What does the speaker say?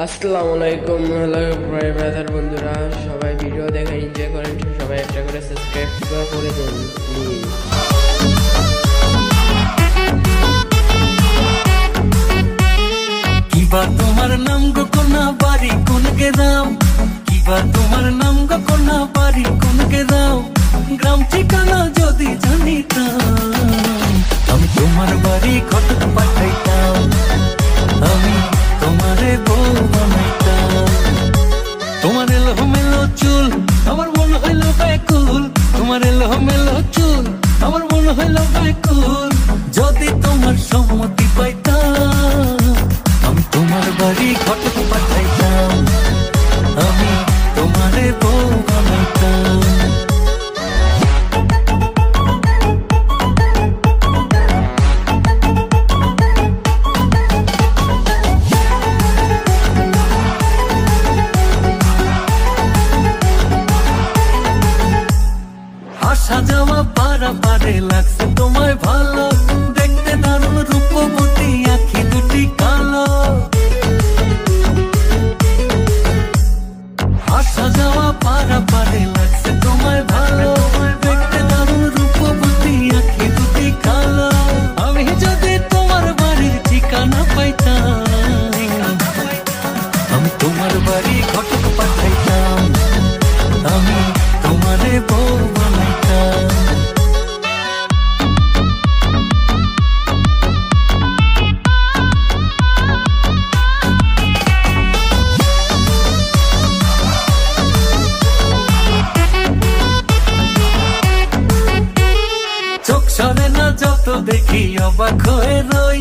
আসসালামু আলাইকুম। Hello brother বন্ধুরা, সবাই ভিডিও দেখে এনজয় করেন। সবাই একটা করে সাবস্ক্রাইব করে দিন প্লিজ। কিবা তোমার নাম গো কোনা বাড়ি কোন গেরাম, কিবা তোমার নাম গো কোনা বাড়ি কোন গেরাম, গ্রাম ঠিকানা যদি জানিতাম আমি তোমার বাড়ি ঘটক পাঠাইতাম, আমি তোমারে বউ বানাইতাম। তোমার এলো মেলো চুল আমার মন হইল ব্যাকুল, তোমার এলো মেলো চুল আমার মন হইল ব্যাকুল, যদি তোমার সম্মতি পাইতাম আমি তোমার বাড়ি ঘটক পাঠাইতাম, আমি তোমারে বউ বানাইতাম। আসা যাওয়া পারা পারে লাগছে তোমায় ভালো, দেখতে দারুণ রূপবতী আখি দুটি কালো। আসা যাওয়া পারা পারে লাগছে তোমায় ভালো, দেখতে দারুণ রূপবতী আখি দুটি কালো। আমি যদি তোমার বাড়ির ঠিকানা পাইতাম আমি তোমার বাড়ি ঘটক পাঠাইতাম, আমি তোমারে বউ বানাইতাম। চোখ সরে না যত দেখি অবাক হয়ে রই,